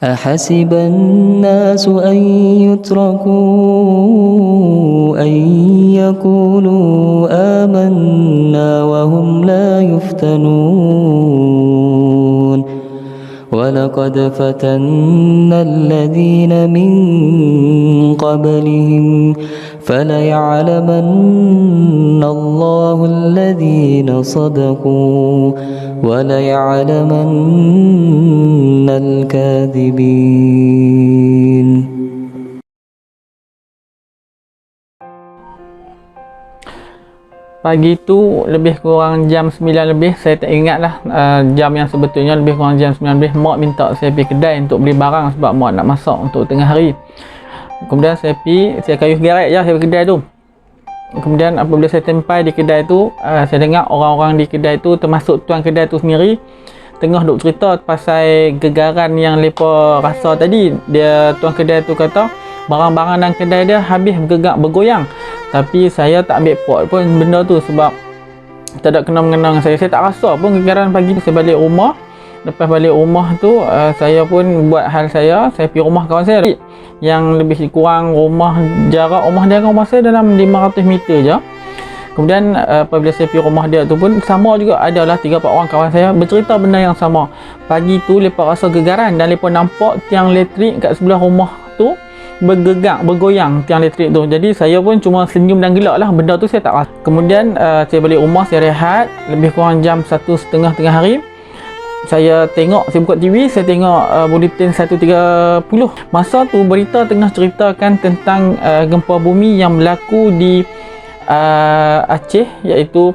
أحسب الناس أن يتركوا أن يقولوا آمنا وهم لا يفتنون ولقد فتنا الذين من قبلهم فليعلمن الله الذين صدقوا وليعلمن الكاذبين. Pagi tu lebih kurang jam 9 lebih, saya tak ingat lah jam yang sebetulnya, lebih kurang jam 9 lebih. Mak minta saya pergi kedai untuk beli barang sebab mak nak masak untuk tengah hari. Kemudian saya kayuh gerek je saya pergi kedai tu. Kemudian apabila saya sampai di kedai tu, saya dengar orang-orang di kedai tu, termasuk tuan kedai tu sendiri, tengah duk cerita pasal gegaran yang mereka rasa tadi. Tuan kedai tu kata barang-barang dalam kedai dia habis bergegak bergoyang. Tapi saya tak ambil pot pun benda tu sebab tak ada kena-mengena dengan saya. Saya tak rasa pun gegaran pagi tu. Saya balik rumah. Lepas balik rumah tu, saya pun buat hal saya pergi rumah kawan saya yang lebih kurang jarak rumah dia dengan rumah saya dalam 500 meter je. Kemudian apabila saya pergi rumah dia tu pun sama juga, adalah 3-4 orang kawan saya bercerita benda yang sama. Pagi tu mereka rasa gegaran dan mereka nampak tiang elektrik kat sebelah rumah tu bergegak, bergoyang tiang elektrik tu. Jadi saya pun cuma senyum dan gelak lah, benda tu saya tak rasa. Kemudian saya balik rumah, saya rehat lebih kurang jam 1.30 tengah hari. Saya buka TV, saya tengok Bulletin 1.30. Masa tu berita tengah ceritakan tentang gempa bumi yang berlaku di Aceh, iaitu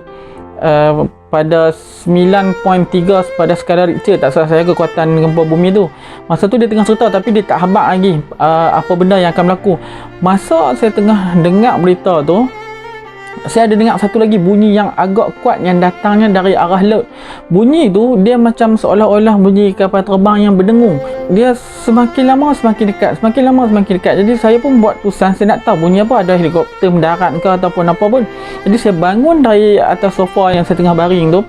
pada 9.3 pada skala Richter, tak salah saya, kekuatan gempa bumi tu. Masa tu dia tengah cerita tapi dia tak habaq lagi apa benda yang akan berlaku. Masa saya tengah dengar berita tu, saya ada dengar satu lagi bunyi yang agak kuat yang datangnya dari arah laut. Bunyi tu dia macam seolah-olah bunyi kapal terbang yang berdengung. Dia semakin lama semakin dekat, semakin lama semakin dekat. Jadi saya pun buat pusing, saya nak tahu bunyi apa, ada helikopter mendarat ke ataupun apa pun. Jadi saya bangun dari atas sofa yang saya tengah baring tu.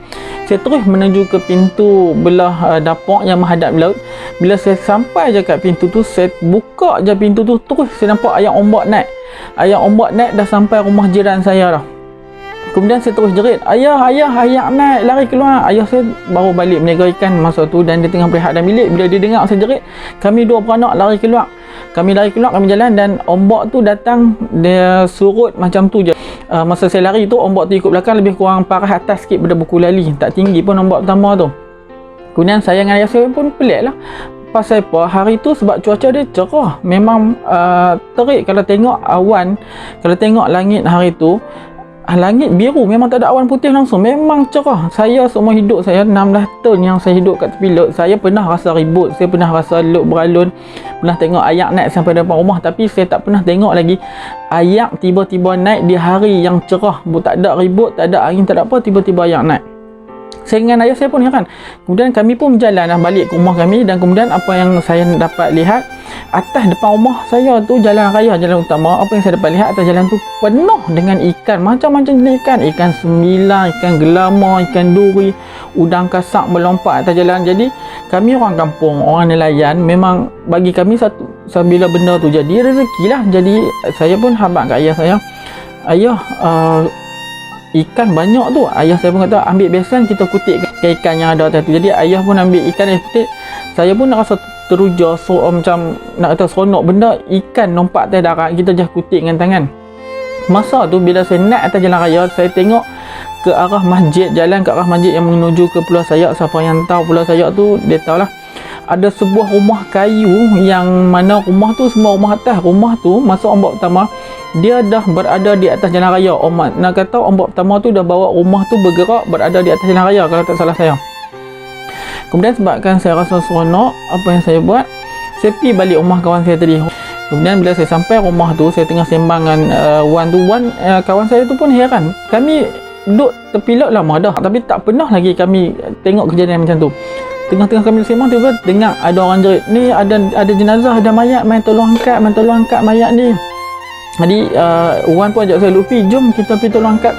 Saya terus menuju ke pintu belah dapur yang menghadap laut. Bila saya sampai je kat pintu tu, saya buka je pintu tu, terus saya nampak ayam ombak naik. Ayam ombak naik dah sampai rumah jiran saya dah. Kemudian saya terus jerit, ayah naik, lari keluar. Ayah saya baru balik meniaga ikan masa tu dan dia tengah berehat dalam bilik. Bila dia dengar saya jerit, kami dua beranak lari keluar. Kami jalan dan ombak tu datang, dia surut macam tu je. Masa saya lari tu, ombak tu ikut belakang, lebih kurang parah atas sikit pada buku lali. Tak tinggi pun ombak pertama tu. Kemudian saya dengan ayah saya pun pelik lah. Pasal apa? Hari tu sebab cuaca dia cerah, memang terik. Kalau tengok awan, kalau tengok langit hari tu, langit biru, memang tak ada awan putih langsung, memang cerah. Saya seumur hidup saya 16 tahun yang saya hidup kat tepi laut, saya pernah rasa ribut, saya pernah rasa laut beralun, pernah tengok ayak naik sampai depan rumah, tapi saya tak pernah tengok lagi ayak tiba-tiba naik di hari yang cerah, tak ada ribut, tak ada angin, tak ada apa, tiba-tiba ayak naik. Saya dengan ayah saya pun heran. Kemudian kami pun berjalan balik ke rumah kami, dan kemudian apa yang saya dapat lihat, atas depan rumah saya tu jalan raya, jalan utama, apa yang saya dapat lihat atas jalan tu penuh dengan ikan, macam-macam jenis ikan. Ikan sembilan, ikan gelama, ikan duri, udang kasak melompat atas jalan. Jadi kami orang kampung, orang nelayan, memang bagi kami bila benda tu jadi rezeki lah. Jadi saya pun habaq kat ayah saya, ayah, ikan banyak tu. Ayah saya pun kata, ambil biasan kita kutip ke ikan yang ada atas tu. Jadi ayah pun ambil ikan yang kutip. Saya pun nak rasa teruja, macam nak kata seronok, benda ikan nampak atas darat, kita just kutip dengan tangan. Masa tu bila saya naik atas jalan raya, saya tengok ke arah masjid, jalan ke arah masjid yang menuju ke Pulau Sayak. Siapa yang tahu Pulau Sayak tu, dia tahulah. Ada sebuah rumah kayu yang mana rumah tu semua rumah atas. Rumah tu masa ombak pertama, dia dah berada di atas jalan raya. Nak kata ombak pertama tu dah bawa rumah tu bergerak, berada di atas jalan raya kalau tak salah saya. Kemudian sebabkan saya rasa seronok apa yang saya buat, saya pergi balik rumah kawan saya tadi. Kemudian bila saya sampai rumah tu, saya tengah sembang dengan kawan saya tu pun heran. Kami duduk tepi laut lama dah, tapi tak pernah lagi kami tengok kejadian macam tu. Tengah-tengah kami sembang, tiba-tiba dengar ada orang jerit, ni ada jenazah, ada mayat, main tolong angkat mayat ni. Jadi Wan pun ajak saya, Lupi, jom kita pergi tolong angkat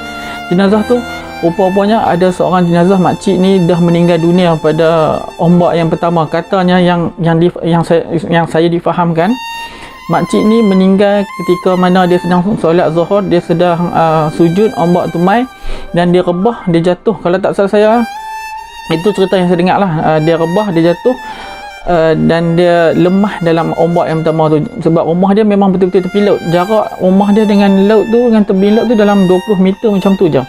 jenazah tu. rupa-rupanya ada seorang jenazah makcik ni dah meninggal dunia pada ombak yang pertama. Katanya yang saya difahamkan, makcik ni meninggal ketika mana dia sedang solat zuhur, dia sedang sujud, ombak tu mai dan dia rebah, dia jatuh. Kalau tak salah saya, itu cerita yang saya dengar lah. Dia rebah, dia jatuh dan dia lemah dalam ombak yang pertama tu, sebab rumah dia memang betul-betul tepi laut. Jarak rumah dia dengan laut tu, dengan tebing laut tu dalam 20 meter macam tu je.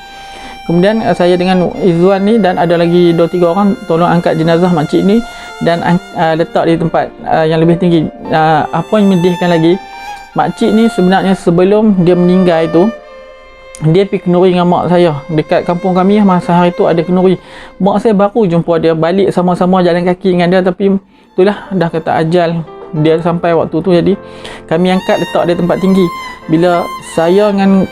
Kemudian saya dengan Izwan ni dan ada lagi 2-3 orang tolong angkat jenazah makcik ni dan letak di tempat yang lebih tinggi. Apa yang menyedihkan lagi, makcik ni sebenarnya sebelum dia meninggal itu, dia pergi kenuri dengan mak saya. Dekat kampung kami masa hari tu ada kenuri. Mak saya baru jumpa dia, balik sama-sama jalan kaki dengan dia, tapi itulah dah kata ajal dia sampai waktu tu. Jadi kami angkat letak dia tempat tinggi. Bila saya dengan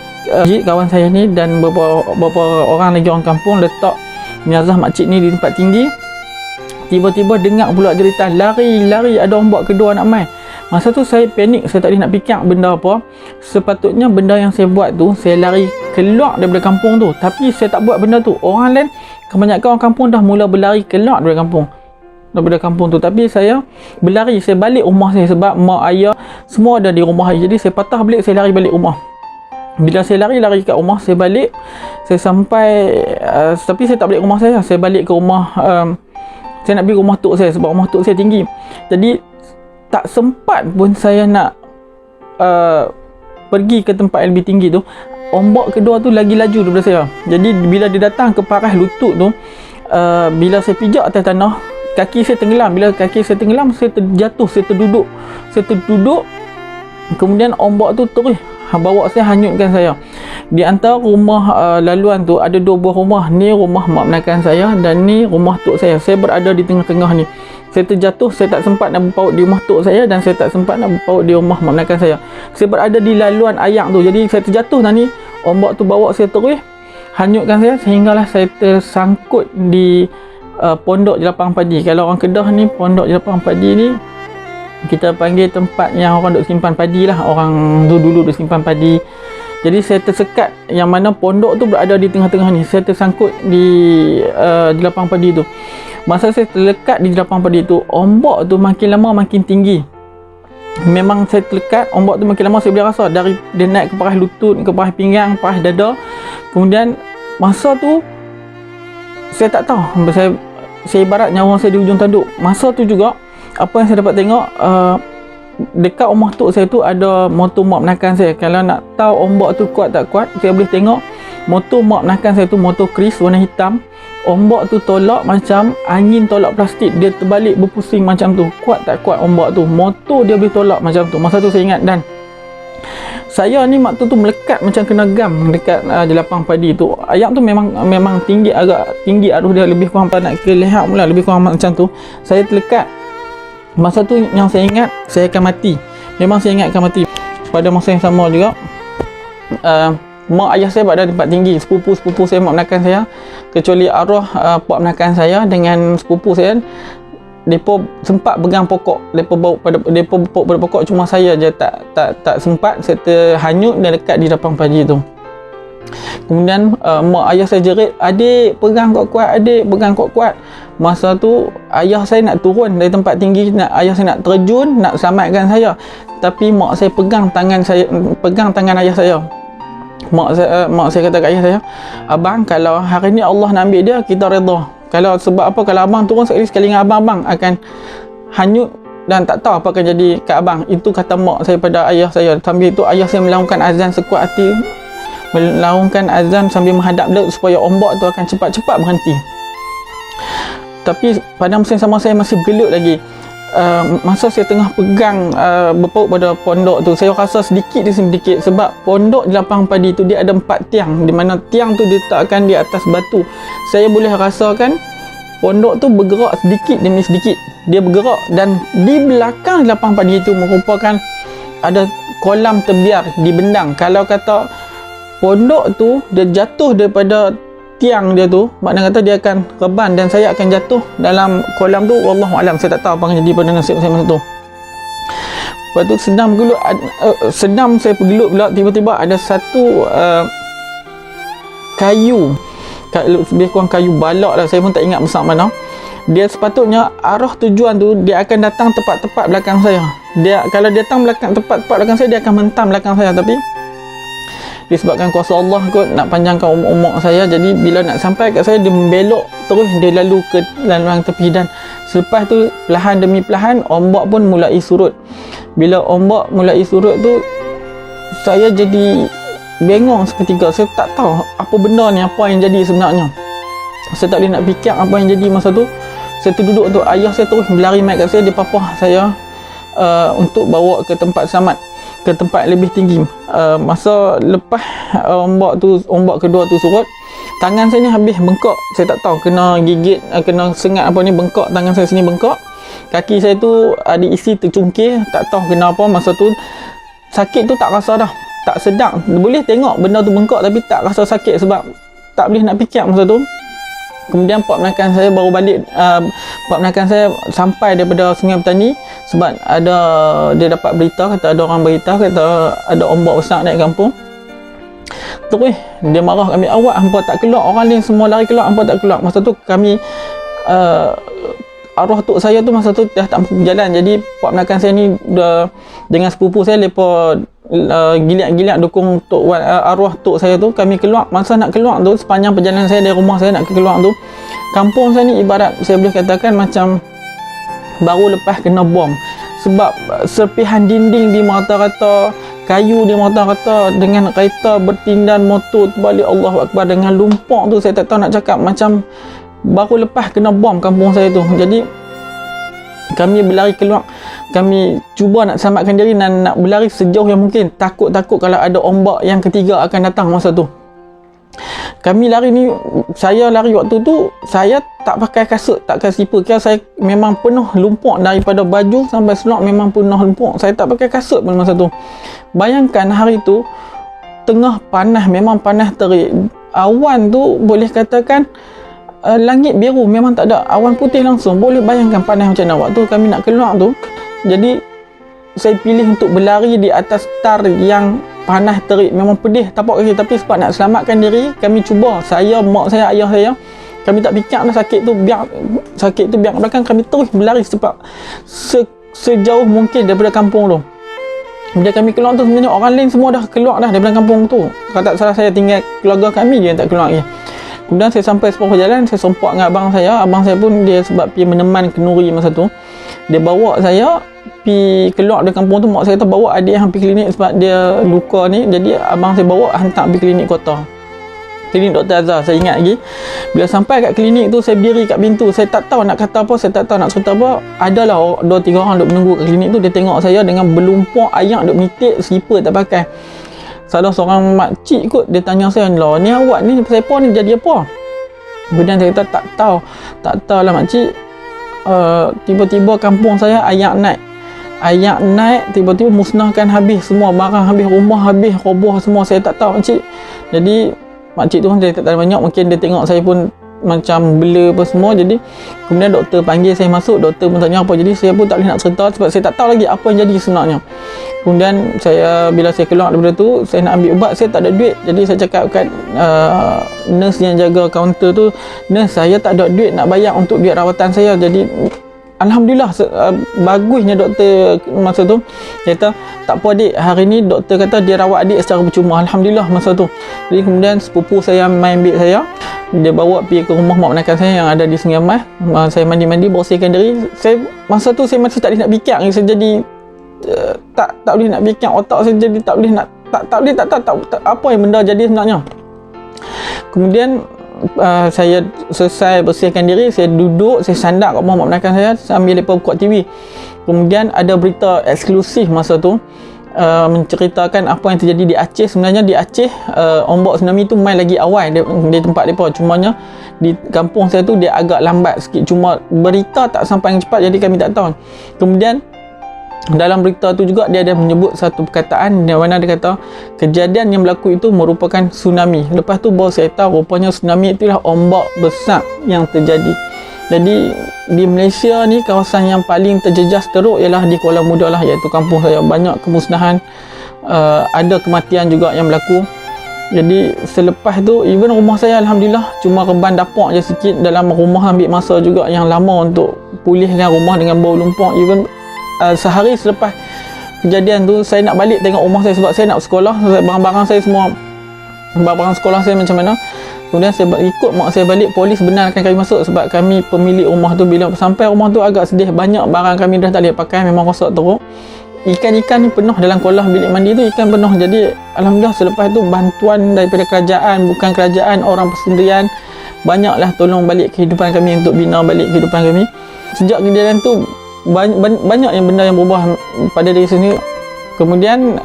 kawan saya ni dan beberapa orang lagi orang kampung letak jenazah makcik ni di tempat tinggi, tiba-tiba dengar pula cerita lari ada ombak kedua nak mai. Masa tu saya panik, saya tak boleh nak fikir benda apa. Sepatutnya benda yang saya buat tu, saya lari keluar daripada kampung tu, tapi saya tak buat benda tu. Orang lain, kebanyakan orang kampung dah mula berlari keluar daripada kampung tu, tapi saya berlari, saya balik rumah saya sebab mak ayah semua ada di rumah. Jadi saya patah balik, saya lari balik rumah. Bila saya lari kat rumah, saya balik, saya sampai tapi saya tak balik rumah saya balik ke rumah, saya nak pergi rumah tok saya sebab rumah tok saya tinggi. Jadi tak sempat pun saya nak pergi ke tempat yang lebih tinggi tu, ombak kedua tu lagi laju daripada saya. Jadi bila dia datang ke paras lutut tu, bila saya pijak atas tanah, kaki saya tenggelam. Bila kaki saya tenggelam, saya terjatuh, saya terduduk. Kemudian ombak tu terus bawa saya, hanyutkan saya. Di antara rumah laluan tu ada 2 buah rumah. Ni rumah mak menakan saya dan ni rumah tok saya. Saya berada di tengah-tengah ni. Saya terjatuh, saya tak sempat nak berpaut di rumah tok saya dan saya tak sempat nak berpaut di rumah mak menakan saya. Saya berada di laluan ayak tu. Jadi saya terjatuh dan ni ombak tu bawa saya terus, hanyutkan saya sehinggalah saya tersangkut di pondok jelapang padi. Kalau orang Kedah ni, pondok jelapang padi ni kita panggil tempat yang orang duk simpan padi lah. Orang dulu duk simpan padi. Jadi saya tersekat, yang mana pondok tu berada di tengah-tengah ni. Saya tersangkut di jelapang padi tu. Masa saya terlekat di jelapang padi tu, ombak tu makin lama makin tinggi. Memang saya terlekat, ombak tu makin lama saya boleh rasa dari dia naik ke paras lutut, ke paras pinggang, paras dada. Kemudian masa tu saya tak tahu, saya ibarat nyawa saya di hujung tanduk. Masa tu juga apa yang saya dapat tengok, dekat rumah tok saya tu ada motor mak menakan saya. Kalau nak tahu ombak tu kuat tak kuat, saya boleh tengok motor mak menakan saya tu, motor Chris warna hitam. Ombak tu tolak macam angin tolak plastik, dia terbalik berpusing macam tu. Kuat tak kuat ombak tu, motor dia boleh tolak macam tu. Masa tu saya ingat, dan saya ni waktu tu melekat macam kena gam dekat jelapang padi tu. Ayak tu memang tinggi, agak tinggi arus dia, lebih kurang nak ke leher pula, lebih kurang macam tu. Saya terlekat. Masa tu yang saya ingat, saya akan mati. Memang saya ingat akan mati. Pada masa yang sama juga, mak ayah saya berada di tempat tinggi. Sepupu saya, mak menakan saya, kecuali arwah pak menakan saya dengan sepupu saya, mereka sempat pegang pokok. Mereka bawa pada pokok, cuma saya je tak sempat. Saya terhanyut dan dekat di depan padi tu. Kemudian mak ayah saya jerit, adik pegang kuat-kuat, adik pegang kuat-kuat. Masa tu ayah saya nak turun dari tempat tinggi, ayah saya nak terjun, nak selamatkan saya. Tapi mak saya pegang tangan ayah saya. Mak saya kata kat ayah saya, abang, kalau hari ni Allah nak ambil dia, kita redha. Kalau sebab apa, kalau abang turun sekali dengan abang akan hanyut dan tak tahu apa akan jadi kat abang. Itu kata mak saya pada ayah saya. Sambil itu ayah saya melaungkan azan sekuat hati, melaungkan azan sambil menghadap laut supaya ombak tu akan cepat-cepat berhenti. Tapi pada masa yang sama saya masih bergelut lagi. Masa saya tengah pegang berpaut pada pondok tu, saya rasa sedikit sebab pondok jelapang padi tu dia ada 4 tiang, di mana tiang tu diletakkan di atas batu. Saya boleh rasakan pondok tu bergerak sedikit demi sedikit. Dia bergerak, dan di belakang jelapang padi itu merupakan ada kolam terbiar di bendang. Kalau kata pondok tu dia jatuh daripada tiang dia tu, maknanya kata dia akan reban dan saya akan jatuh dalam kolam tu. Wallahualam, saya tak tahu apa akan jadi pada nasib saya masa tu. Lepas tu sedang saya bergelut pula, tiba-tiba ada satu kayu lebih kurang kayu balak lah, saya pun tak ingat besar mana. Dia sepatutnya arah tujuan tu dia akan datang tepat-tepat belakang saya. Kalau dia datang tepat-tepat belakang saya, dia akan mentam belakang saya. Tapi disebabkan kuasa Allah kot nak panjangkan umur saya, jadi bila nak sampai kat saya, dia membelok terus, dia lalu ke laluan tepi. Dan selepas tu perlahan demi perlahan ombak pun mulai surut. Bila ombak mulai surut tu, saya jadi bengong seketika. Saya tak tahu apa benda ni, apa yang jadi sebenarnya. Saya tak boleh nak fikir apa yang jadi masa tu. Saya terduduk tu, ayah saya terus berlari mai kat saya, dia papah saya untuk bawa ke tempat selamat, ke tempat lebih tinggi. Masa lepas ombak kedua tu surut, tangan saya ni habis bengkak. Saya tak tahu kena gigit, kena sengat apa ni, bengkak tangan saya sini, bengkak. Kaki saya tu ada isi tercungkir, tak tahu kenapa. Masa tu sakit tu tak rasa dah, tak sedang. Boleh tengok benda tu bengkak tapi tak rasa sakit sebab tak boleh nak fikir masa tu. Kemudian pak menakan saya baru balik, pak menakan saya sampai daripada Sungai Petani sebab dia dapat berita, kata ada orang berita kata ada ombak besar naik kampung. Terus dia marah kami, awak hampa tak keluar, orang lain semua lari keluar, hampa tak keluar. Masa tu kami arwah tok saya tu masa tu dah tak mampu berjalan. Jadi pak menakan saya ni dengan sepupu saya, mereka giliat-giliat dukung arwah tok saya tu. Kami keluar, masa nak keluar tu, sepanjang perjalanan saya dari rumah saya nak keluar tu, kampung saya ni ibarat saya boleh katakan macam baru lepas kena bom. Sebab serpihan dinding di rata-rata, kayu di rata-rata, dengan kereta bertindan, motor terbalik, Allahu Akbar, dengan lumpur tu, saya tak tahu nak cakap, macam baru lepas kena bom kampung saya tu. Jadi kami berlari keluar, kami cuba nak selamatkan diri dan nak berlari sejauh yang mungkin, takut-takut kalau ada ombak yang ketiga akan datang masa tu. Kami lari ni, saya lari waktu tu, saya tak pakai kasut, tak pakai slipper. Kira saya memang penuh lumpur, daripada baju sampai selok memang penuh lumpur. Saya tak pakai kasut pun masa tu. Bayangkan hari tu tengah panas, memang panas terik. Awan tu boleh katakan langit biru, memang tak ada awan putih langsung. Boleh bayangkan panas macam mana. Waktu kami nak keluar tu, jadi saya pilih untuk berlari di atas tar yang panas terik, memang pedih tapak kaki. Tapi sebab nak selamatkan diri, kami cuba, saya, mak saya, ayah saya, kami tak fikir dah sakit tu biar belakang. Kami terus berlari sebab sejauh mungkin daripada kampung tu. Bila kami keluar tu, sebenarnya orang lain semua dah keluar dah daripada kampung tu. Kalau tak salah, saya tinggal keluarga kami je yang tak keluar lagi. Kemudian saya sampai separuh jalan, saya sompak dengan abang saya. Abang saya pun dia sebab pergi meneman kenduri masa tu, dia bawa saya pergi keluar dari kampung tu. Mak saya kata bawa adik yang pergi klinik sebab dia luka ni. Jadi abang saya bawa hantar pergi klinik kota, klinik Dr. Azhar. Saya ingat lagi, bila sampai kat klinik tu, saya berdiri kat pintu. Saya tak tahu nak kata apa, saya tak tahu nak cerita apa. Adalah 2-3 orang duk menunggu kat klinik tu. Dia tengok saya dengan berlumpur ayak duk menitik, slipper tak pakai. Salah seorang makcik kot, dia tanya saya, lah ni awak ni siapa ni, jadi apa? Kemudian saya kata tak tahu lah makcik. Tiba-tiba kampung saya ayak naik, tiba-tiba musnahkan habis semua barang, habis rumah, habis roboh semua. Saya tak tahu makcik. Jadi makcik tu pun saya tak tahu banyak, mungkin dia tengok saya pun macam bela apa semua. Jadi kemudian doktor panggil saya masuk, doktor pun tanya apa. Jadi saya pun tak boleh nak cerita sebab saya tak tahu lagi apa yang jadi sebenarnya. Kemudian bila saya keluar daripada tu, saya nak ambil ubat, saya tak ada duit. Jadi saya cakap kat nurse yang jaga kaunter tu, nurse, saya tak ada duit nak bayar untuk biaya rawatan saya. Jadi alhamdulillah, bagusnya doktor masa tu. Dia kata, tak apa adik, hari ni doktor kata dia rawat adik secara percuma. Alhamdulillah masa tu. Jadi kemudian sepupu saya main ambil saya, dia bawa pergi ke rumah mak menakan saya yang ada di Sungai Mas. Saya mandi-mandi, bersihkan diri. Masa tu saya masih tak boleh nak fikir. Saya jadi tak boleh nak fikir. Otak saya jadi tak boleh nak tak apa yang benda jadi sebenarnya. Kemudian saya selesai bersihkan diri, saya duduk, saya sandak kat rumah mak menakan saya sambil lepas buka TV. Kemudian ada berita eksklusif masa tu, menceritakan apa yang terjadi di Aceh. Sebenarnya di Aceh, ombak tsunami tu main lagi awal di tempat mereka. Cumanya di kampung saya tu dia agak lambat sikit. Cuma berita tak sampai yang cepat, jadi kami tak tahu. Kemudian dalam berita tu juga dia ada menyebut satu perkataan di mana dia kata kejadian yang berlaku itu merupakan tsunami. Lepas tu baru saya tahu rupanya tsunami itulah ombak besar yang terjadi. Jadi di Malaysia ni, kawasan yang paling terjejas teruk ialah di Kuala Muda lah, iaitu kampung saya. Banyak kemusnahan, ada kematian juga yang berlaku. Jadi selepas tu even rumah saya alhamdulillah cuma reban dapur je sikit. Dalam rumah ambil masa juga yang lama untuk pulihkan rumah dengan bau lumpur. Even sehari selepas kejadian tu saya nak balik tengok rumah saya sebab saya nak sekolah. Barang-barang saya semua, barang-barang sekolah saya macam mana. Kemudian saya ikut mak saya balik, polis benarkan kami masuk sebab kami pemilik rumah tu. Bila sampai rumah tu agak sedih, banyak barang kami dah tak boleh pakai, memang rosak teruk. Ikan-ikan ni penuh dalam kolah bilik mandi tu, ikan penuh. Jadi alhamdulillah selepas tu bantuan daripada kerajaan, bukan kerajaan, orang persendirian banyaklah tolong balik kehidupan kami, untuk bina balik kehidupan kami. Sejak kejadian tu banyak yang benda yang berubah pada diri sendiri. Kemudian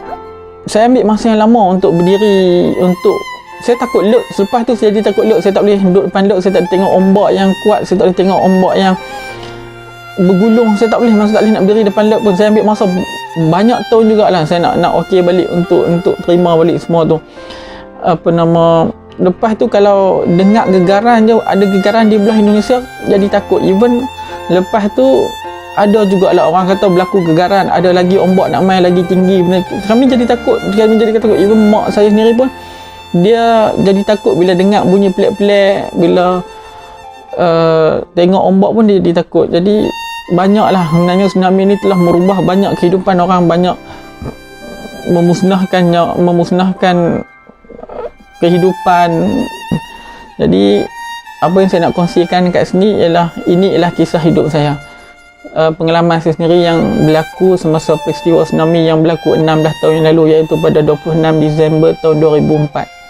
saya ambil masa yang lama untuk berdiri, untuk saya takut lot. Selepas tu saya jadi takut lot. Saya tak boleh duduk depan lot, saya tak boleh tengok ombak yang kuat, saya tak boleh tengok ombak yang bergulung, saya tak boleh, masa tak boleh nak berdiri depan lot pun. Saya ambil masa banyak tahun jugalah saya nak okey balik untuk terima balik semua tu. Lepas tu kalau dengar gegaran je, ada gegaran di belah Indonesia, jadi takut. Even lepas tu ada jugalah orang kata berlaku gegaran, ada lagi ombak nak main lagi tinggi. Kami jadi takut, even mak saya sendiri pun dia jadi takut bila dengar bunyi pelik-pelik, bila tengok ombak pun dia takut. Jadi banyaklah sebenarnya tsunami ni telah merubah banyak kehidupan orang, banyak memusnahkan kehidupan. Jadi apa yang saya nak kongsikan kat sini ini ialah kisah hidup saya, pengalaman saya sendiri yang berlaku semasa peristiwa tsunami yang berlaku 16 tahun yang lalu, iaitu pada 26 Disember tahun 2004.